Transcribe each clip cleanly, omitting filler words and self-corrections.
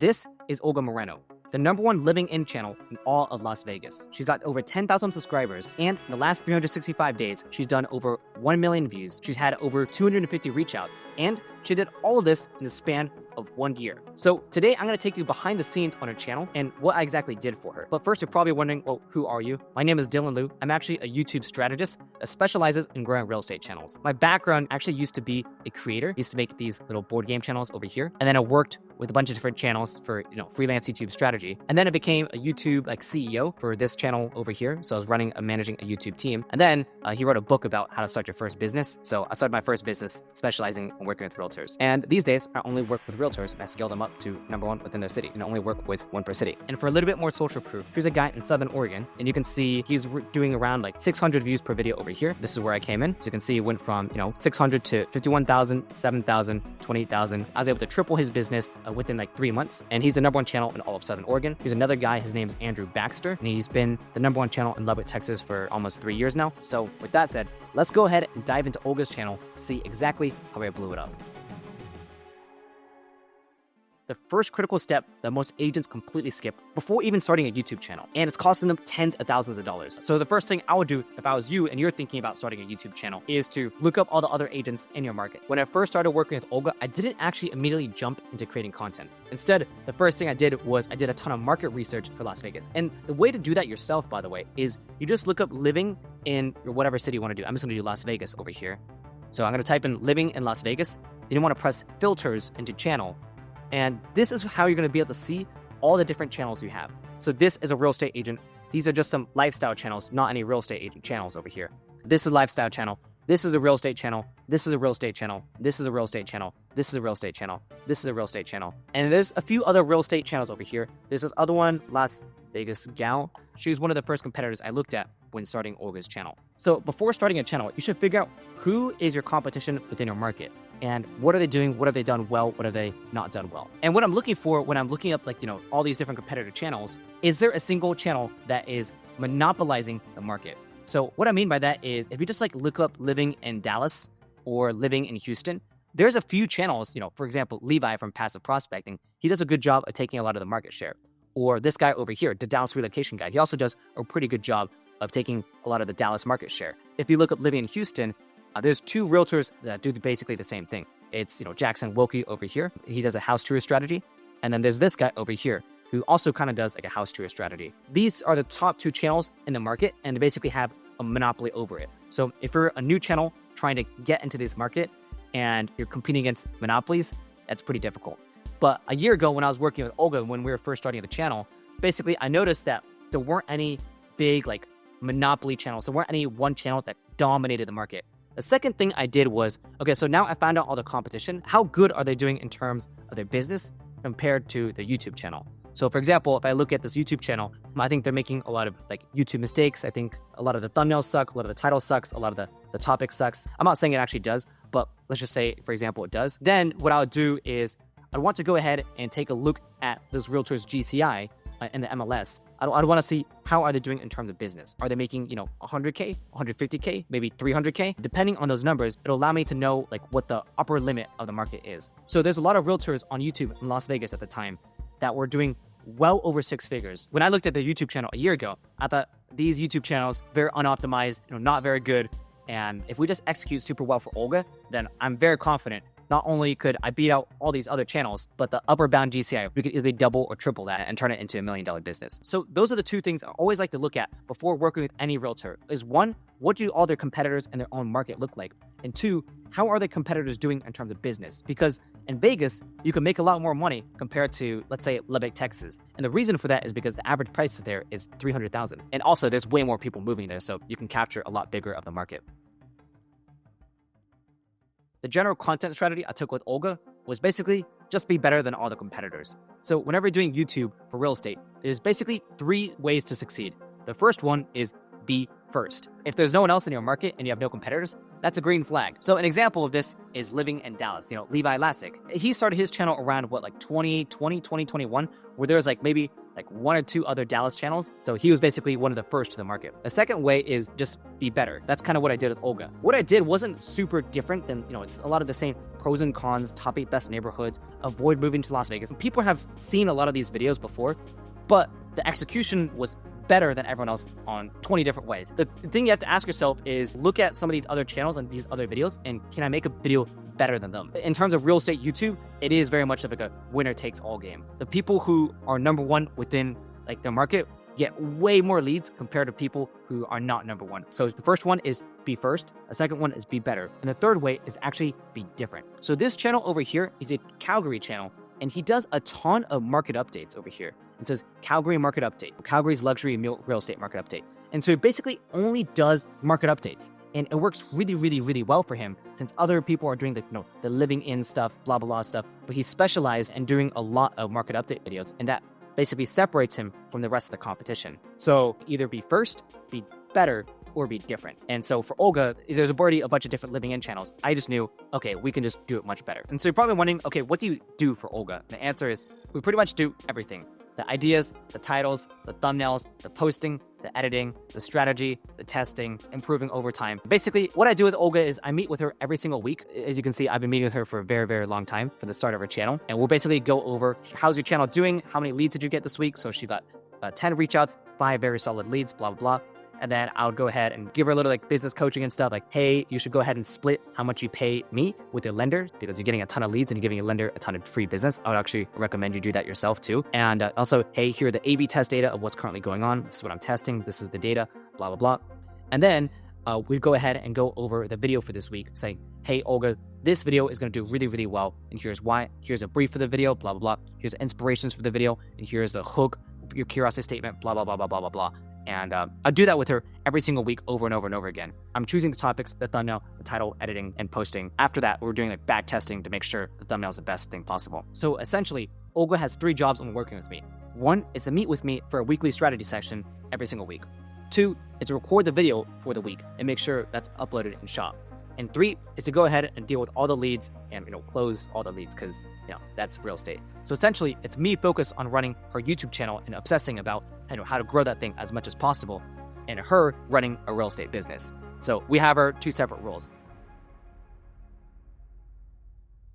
This is Olga Moreno, the #1 living in channel in all of Las Vegas. She's got over 10,000 subscribers, and in the last 365 days, she's done over 1 million views. She's had over 250 reach outs, and she did all of this in the span of 1 year. So today I'm going to take you behind the scenes on her channel and what I exactly did for her. But first, you're probably wondering, well, who are you? My name is Dylan Liu. I'm actually a YouTube strategist that specializes in growing real estate channels. My background actually used to be a creator. I used to make these little board game channels over here. And then I worked with a bunch of different channels for, freelance YouTube strategy. And then I became a YouTube CEO for this channel over here. So I was managing a YouTube team. And then he wrote a book about how to start your first business. So I started my first business specializing in working with realtors. And these days I only work with realtors and I scale them up to #1 within their city and only work with one per city. And for a little bit more social proof, here's a guy in Southern Oregon, and you can see he's doing around like 600 views per video over here. This is where I came in. So you can see it went from 600 to 51,000, 7,000, 28,000. I was able to triple his business within like 3 months, and he's the #1 channel in all of Southern Oregon. Here's another guy, his name's Andrew Baxter, and he's been the #1 channel in Lubbock, Texas for almost 3 years now. So with that said, let's go ahead and dive into Olga's channel to see exactly how I blew it up. The first critical step that most agents completely skip before even starting a YouTube channel, and it's costing them tens of thousands of dollars. So the first thing I would do if I was you and you're thinking about starting a YouTube channel is to look up all the other agents in your market. When I first started working with Olga, I didn't actually immediately jump into creating content. Instead, the first thing I did was I did a ton of market research for Las Vegas. And the way to do that yourself, by the way, is you just look up living in your whatever city you want to do. I'm just going to do Las Vegas over here. So I'm going to type in living in Las Vegas. Then you want to press filters into channel. And this is how you're going to be able to see all the different channels you have. So this is a real estate agent. These are just some lifestyle channels, not any real estate agent channels over here. This is a lifestyle channel. This is a real estate channel. This is a real estate channel. This is a real estate channel. This is a real estate channel. This is a real estate channel. And there's a few other real estate channels over here. There's this other one, Las Vegas Gal. She was one of the first competitors I looked at when starting Olga's channel. So before starting a channel, you should figure out who is your competition within your market. And what are they doing? What have they done well? What have they not done well? And what I'm looking for when I'm looking up all these different competitor channels, is there a single channel that is monopolizing the market? So what I mean by that is if you just look up living in Dallas or living in Houston, there's a few channels, for example, Levi from Passive Prospecting, he does a good job of taking a lot of the market share. Or this guy over here, the Dallas Relocation Guy, he also does a pretty good job of taking a lot of the Dallas market share. If you look up living in Houston, there's two realtors that do basically the same thing. It's, Jackson Wilkie over here. He does a house tour strategy. And then there's this guy over here who also kind of does a house tour strategy. These are the top 2 channels in the market, and they basically have a monopoly over it. So if you're a new channel trying to get into this market and you're competing against monopolies, that's pretty difficult. But a year ago when I was working with Olga, when we were first starting the channel, basically I noticed that there weren't any big monopoly channels. There weren't any one channel that dominated the market. The second thing I did was, okay, so now I found out all the competition. How good are they doing in terms of their business compared to the YouTube channel? So for example, if I look at this YouTube channel, I think they're making a lot of YouTube mistakes. I think a lot of the thumbnails suck, a lot of the title sucks, a lot of the topic sucks. I'm not saying it actually does, but let's just say, for example, it does. Then what I would do is I'd want to go ahead and take a look at those realtors' GCI in the MLS. I'd want to see how are they doing in terms of business. Are they making, 100K, 150K, maybe 300K? Depending on those numbers, it'll allow me to know what the upper limit of the market is. So there's a lot of realtors on YouTube in Las Vegas at the time that were doing well over 6 figures. When I looked at the YouTube channel a year ago, I thought these YouTube channels, very unoptimized, not very good. And if we just execute super well for Olga, then I'm very confident not only could I beat out all these other channels, but the upper bound GCI, we could either double or triple that and turn it into $1 million business. So those are the 2 things I always like to look at before working with any realtor is 1, what do all their competitors in their own market look like? And 2, how are their competitors doing in terms of business? Because in Vegas, you can make a lot more money compared to, let's say, Lubbock, Texas. And the reason for that is because the average price there is $300,000. And also there's way more people moving there, so you can capture a lot bigger of the market. The general content strategy I took with Olga was basically just be better than all the competitors. So whenever you're doing YouTube for real estate, there's basically 3 ways to succeed. The first one is be first. If there's no one else in your market and you have no competitors, that's a green flag. So an example of this is living in Dallas, Levi Lassick. He started his channel around 2020, 2021, where there was maybe like 1 or 2 other Dallas channels. So he was basically one of the first to the market. The second way is just be better. That's kind of what I did with Olga. What I did wasn't super different than, it's a lot of the same pros and cons, top 8 best neighborhoods, avoid moving to Las Vegas. People have seen a lot of these videos before, but the execution was better than everyone else on 20 different ways. The thing you have to ask yourself is look at some of these other channels and these other videos, and can I make a video better than them? In terms of real estate YouTube, it is very much like a winner takes all game. The people who are number one within like their market get way more leads compared to people who are not number one. So the first one is be first. The second one is be better. And the third way is actually be different. So this channel over here is a Calgary channel, and he does a ton of market updates over here. It says Calgary market update, Calgary's luxury real estate market update. And so he basically only does market updates. And it works really, really, really well for him since other people are doing the living in stuff, blah, blah, blah stuff. But he specialized in doing a lot of market update videos, and that basically separates him from the rest of the competition. So either be first, be better, or be different. And so for Olga, there's already a bunch of different living in channels. I just knew, okay, we can just do it much better. And so you're probably wondering, okay, what do you do for Olga? The answer is we pretty much do everything. The ideas, the titles, the thumbnails, the posting, the editing, the strategy, the testing, improving over time. Basically, what I do with Olga is I meet with her every single week. As you can see, I've been meeting with her for a very, very long time for the start of her channel. And we'll basically go over how's your channel doing? How many leads did you get this week? So she got 10 reach outs, 5 very solid leads, blah, blah, blah. And then I would go ahead and give her a little business coaching and stuff like, hey, you should go ahead and split how much you pay me with your lender because you're getting a ton of leads and you're giving your lender a ton of free business. I would actually recommend you do that yourself too. And also, hey, here are the A/B test data of what's currently going on. This is what I'm testing. This is the data, blah, blah, blah. And then we go ahead and go over the video for this week saying, hey, Olga, this video is going to do really, really well. And here's why. Here's a brief for the video, blah, blah, blah. Here's the inspirations for the video. And here's the hook, your curiosity statement, blah, blah, blah, blah, blah, blah, blah. And I do that with her every single week over and over and over again. I'm choosing the topics, the thumbnail, the title, editing, and posting. After that, we're doing back testing to make sure the thumbnail is the best thing possible. So essentially, Olga has 3 jobs when working with me. 1 is to meet with me for a weekly strategy session every single week. 2 is to record the video for the week and make sure that's uploaded and shot. And 3 is to go ahead and deal with all the leads and close all the leads because that's real estate. So essentially, it's me focused on running her YouTube channel and obsessing about how to grow that thing as much as possible, and her running a real estate business. So we have our 2 separate roles.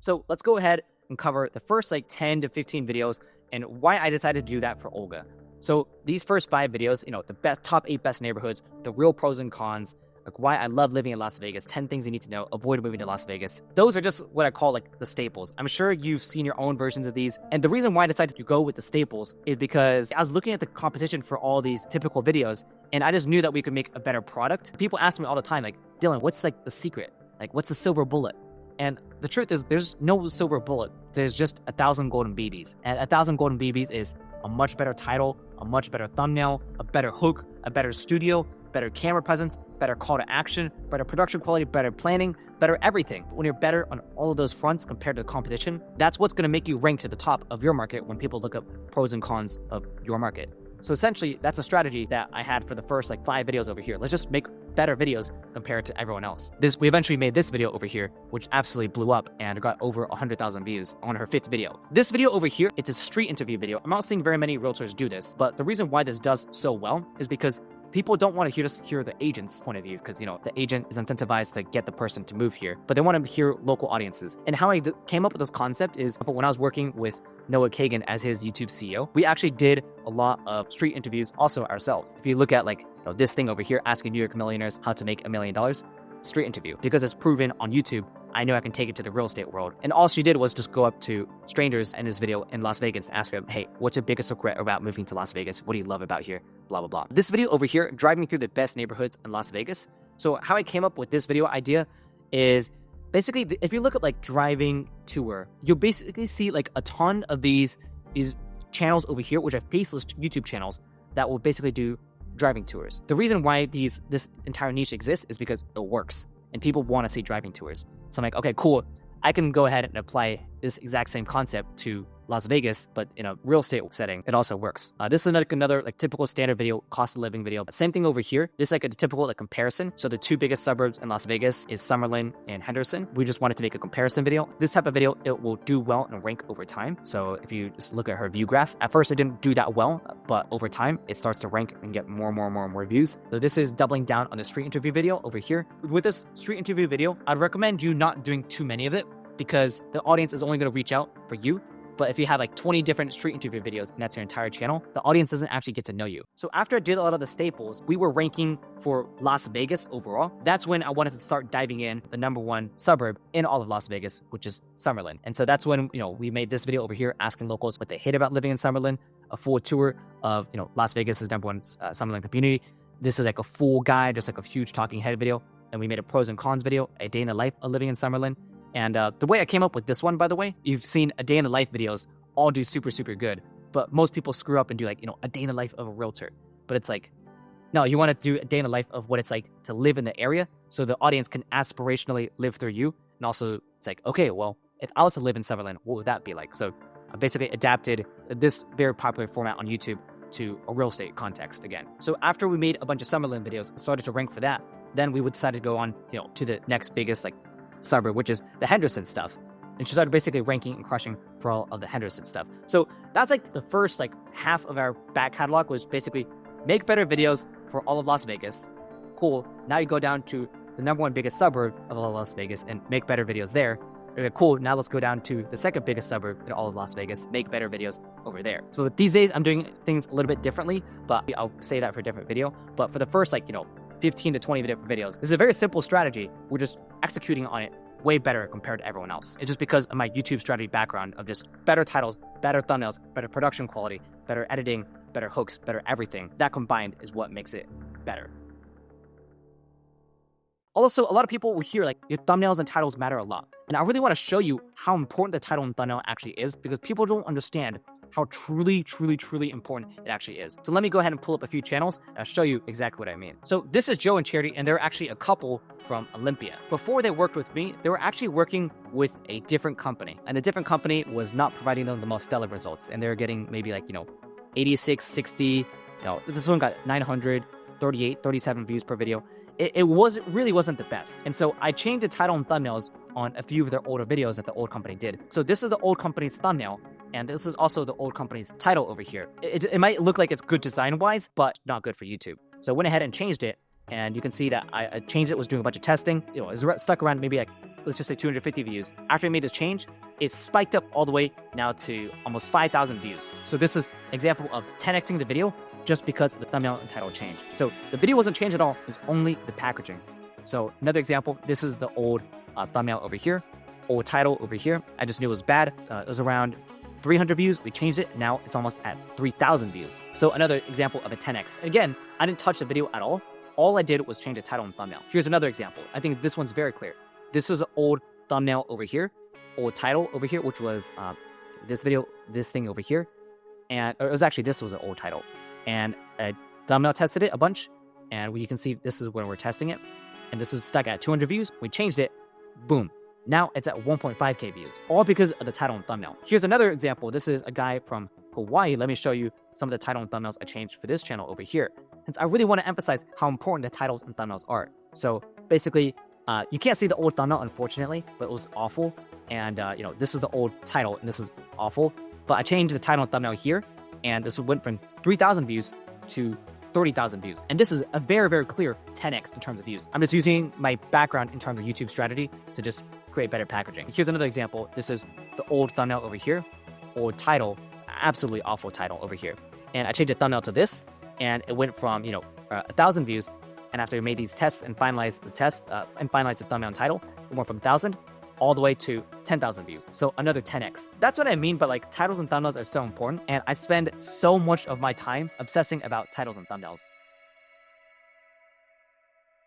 So let's go ahead and cover the first 10 to 15 videos and why I decided to do that for Olga. So these first 5 videos, the top 8 best neighborhoods, the real pros and cons, like why I love living in Las Vegas, 10 things you need to know, avoid moving to Las Vegas. Those are just what I call the staples. I'm sure you've seen your own versions of these. And the reason why I decided to go with the staples is because I was looking at the competition for all these typical videos, and I just knew that we could make a better product. People ask me all the time, Dylan, what's the secret? What's the silver bullet? And the truth is there's no silver bullet. There's just 1,000 golden BBs. And 1,000 golden BBs is a much better title, a much better thumbnail, a better hook, a better studio, better camera presence, better call to action, better production quality, better planning, better everything. When you're better on all of those fronts compared to the competition, that's what's going to make you rank to the top of your market when people look up pros and cons of your market. So essentially, that's a strategy that I had for the first 5 videos over here. Let's just make better videos compared to everyone else. We eventually made this video over here, which absolutely blew up and got over 100,000 views on her 5th video. This video over here, it's a street interview video. I'm not seeing very many realtors do this, but the reason why this does so well is because people don't want to hear the agent's point of view because, the agent is incentivized to get the person to move here, but they want to hear local audiences. And how I came up with this concept is when I was working with Noah Kagan as his YouTube CEO, we actually did a lot of street interviews also ourselves. If you look at this thing over here, asking New York millionaires how to make $1 million, street interview, because it's proven on YouTube, I know I can take it to the real estate world. And all she did was just go up to strangers in this video in Las Vegas and ask them, hey, what's your biggest regret about moving to Las Vegas? What do you love about here? Blah, blah, blah. This video over here, driving through the best neighborhoods in Las Vegas. So how I came up with this video idea is basically, if you look at driving tour, you'll basically see a ton of these channels over here, which are faceless YouTube channels that will basically do driving tours. The reason why this entire niche exists is because it works and people want to see driving tours. So I'm okay, cool. I can go ahead and apply this exact same concept to Las Vegas, but in a real estate setting, it also works. This is another like typical standard video, cost of living video. Same thing over here. This is like a typical like comparison. So the two biggest suburbs in Las Vegas is Summerlin and Henderson. We just wanted to make a comparison video. This type of video, it will do well and rank over time. So if you just look at her view graph, at first it didn't do that well, but over time it starts to rank and get more and more views. So this is doubling down on the street interview video over here. With this street interview video, I'd recommend you not doing too many of it because the audience is only going to reach out for you. But if you have like 20 different street interview videos and that's your entire channel, the audience doesn't actually get to know you. So after I did a lot of the staples, we were ranking for Las Vegas overall. That's when I wanted to start diving in the #1 suburb in all of Las Vegas, which is Summerlin. And so that's when, we made this video over here asking locals what they hate about living in Summerlin, a full tour of, Las Vegas's #1 Summerlin community. This is like a full guide, just like a huge talking head video. And we made a pros and cons video, a day in the life of living in Summerlin. And the way I came up with this one, by the way, you've seen a day in the life videos all do super good, but most people screw up and do like, a day in the life of a realtor. But it's like, no, you want to do a day in the life of what it's like to live in the area so the audience can aspirationally live through you. And also it's like, okay, well, if I was to live in Summerlin, what would that be like? So I basically adapted this very popular format on YouTube to a real estate context again. So after we made a bunch of Summerlin videos, started to rank for that, then we would decide to go on, to the next biggest like suburb, which is the Henderson stuff. And she started basically ranking and crushing for all of the Henderson stuff. So that's like the first like half of our back catalog was basically make better videos for all of Las Vegas. Cool. Now you go down to the #1 biggest suburb of all of Las Vegas and make better videos there. Okay, cool. Now let's go down to the second biggest suburb in all of Las Vegas, make better videos over there. So these days I'm doing things a little bit differently, but I'll say that for a different video. But for the first 15 to 20 different videos, this is a very simple strategy. We're just executing on it way better compared to everyone else. It's just because of my YouTube strategy background of just better titles, better thumbnails, better production quality, better editing, better hooks, better everything. That combined is what makes it better. Also, a lot of people will hear like your thumbnails and titles matter a lot. And I really want to show you how important the title and thumbnail actually is because people don't understand how truly important it actually is. So let me go ahead and pull up a few channels and I'll show you exactly what I mean. So this is Joe and Charity, and they're actually a couple from Olympia. Before they worked with me, they were actually working with a different company, and the different company was not providing them the most stellar results. And they're getting maybe 86, 60, this one got 900, 38, 37 views per video. It really wasn't the best. And so I changed the title and thumbnails on a few of their older videos that the old company did. So this is the old company's thumbnail, and this is also the old company's title over here. It might look like it's good design-wise, but not good for YouTube. So I went ahead and changed it, and you can see that I changed it, was doing a bunch of testing. It was stuck around maybe let's just say 250 views. After I made this change, it spiked up all the way now to almost 5,000 views. So this is an example of 10xing the video just because the thumbnail and title changed. So the video wasn't changed at all, it was only the packaging. So another example, this is the old thumbnail over here, old title over here. I just knew it was bad. It was around 300 views. We changed it. Now it's almost at 3,000 views. So another example of a 10x. Again, I didn't touch the video at all. All I did was change the title and thumbnail. Here's another example. I think this one's very clear. This is an old thumbnail over here, old title over here, which was this video, this thing over here. And it was actually, this was an old title. And I thumbnail tested it a bunch. And you can see this is when we're testing it. And this was stuck at 200 views. We changed it. Boom. Now it's at 1.5K views, all because of the title and thumbnail. Here's another example. This is a guy from Hawaii. Let me show you some of the title and thumbnails I changed for this channel over here. Since I really want to emphasize how important the titles and thumbnails are. So basically, you can't see the old thumbnail, unfortunately, but it was awful. And, this is the old title, and this is awful. But I changed the title and thumbnail here, and this went from 3,000 views to 30,000 views. And this is a very clear 10x in terms of views. I'm just using my background in terms of YouTube strategy to just create better packaging. Here's another example. This is the old thumbnail over here, old title, absolutely awful title over here. And I changed the thumbnail to this, and it went from, 1,000 views. And after we made these tests and finalized the test and finalized the thumbnail and title, it went from 1,000 all the way to 10,000 views. So another 10x. That's what I mean, but titles and thumbnails are so important, and I spend so much of my time obsessing about titles and thumbnails.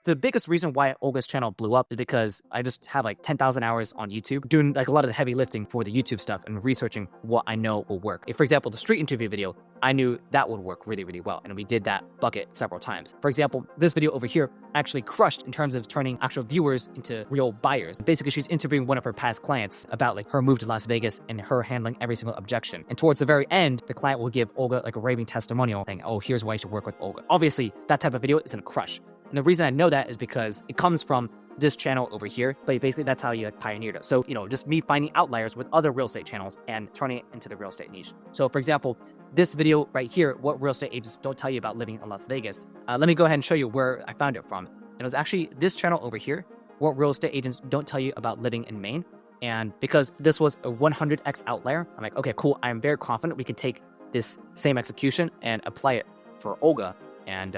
The biggest reason why Olga's channel blew up is because I just have like 10,000 hours on YouTube doing like a lot of the heavy lifting for the YouTube stuff and researching what I know will work. If, for example, the street interview video, I knew that would work really, really well. And we did that bucket several times. For example, this video over here actually crushed in terms of turning actual viewers into real buyers. Basically, she's interviewing one of her past clients about like her move to Las Vegas and her handling every single objection. And towards the very end, the client will give Olga like a raving testimonial saying, oh, here's why you should work with Olga. Obviously, that type of video is gonna crush. And the reason I know that is because it comes from this channel over here, but basically that's how you like pioneered it. So, just me finding outliers with other real estate channels and turning it into the real estate niche. So for example, this video right here, what real estate agents don't tell you about living in Las Vegas. Let me go ahead and show you where I found it from. It was actually this channel over here, what real estate agents don't tell you about living in Maine. And because this was a 100x outlier, I'm like, okay, cool. I'm very confident we could take this same execution and apply it for Olga. And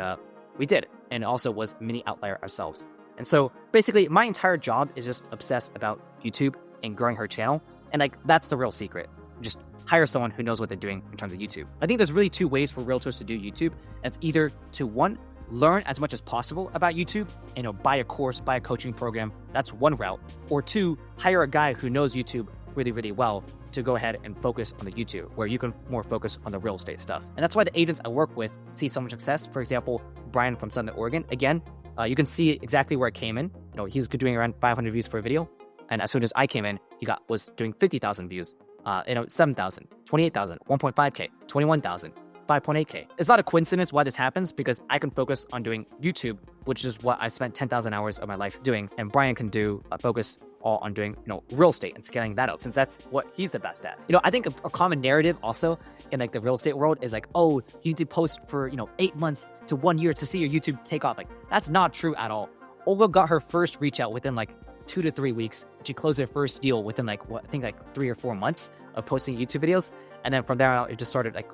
we did it. And it also was a mini outlier ourselves. And so basically my entire job is just obsessed about YouTube and growing her channel. And like, that's the real secret. Just hire someone who knows what they're doing in terms of YouTube. I think there's really two ways for realtors to do YouTube. It's either to one, learn as much as possible about YouTube and buy a course, buy a coaching program. That's one route. Or two, hire a guy who knows YouTube really, really well to go ahead and focus on the YouTube, where you can more focus on the real estate stuff. And that's why the agents I work with see so much success. For example, Brian from Southern Oregon, again, you can see exactly where it came in. He was doing around 500 views for a video. And as soon as I came in, he was doing 50,000 views, 7,000, 28,000, 1.5K, 21,000, 5.8K. It's not a coincidence why this happens, because I can focus on doing YouTube, which is what I spent 10,000 hours of my life doing. And Brian can do focus all on doing, real estate and scaling that out, since that's what he's the best at. I think a common narrative also in like the real estate world is like, oh, you need to post for, 8 months to 1 year to see your YouTube take off. Like, that's not true at all. Olga got her first reach out within like 2 to 3 weeks. She closed her first deal within like, I think like 3 or 4 months of posting YouTube videos. And then from there on, it just started like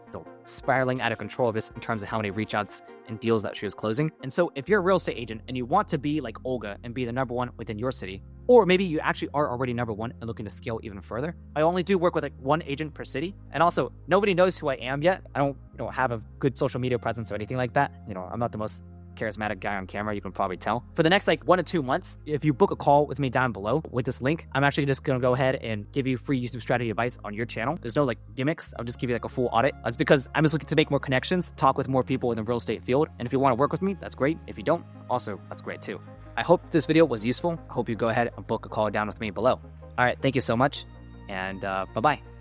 spiraling out of control of this in terms of how many reach outs and deals that she was closing. And so if you're a real estate agent and you want to be like Olga and be the #1 within your city, or maybe you actually are already #1 and looking to scale even further, I only do work with like 1 agent per city. And also, nobody knows who I am yet. I don't have a good social media presence or anything like that. I'm not the most charismatic guy on camera, you can probably tell. For the next like 1 to 2 months, if you book a call with me down below with this link, I'm actually just gonna go ahead and give you free YouTube strategy advice on your channel. There's no like gimmicks. I'll just give you like a full audit. That's because I'm just looking to make more connections, talk with more people in the real estate field. And if you want to work with me, that's great. If you don't, also, that's great too. I hope this video was useful. I hope you go ahead and book a call down with me below. All right, thank you so much, and bye-bye.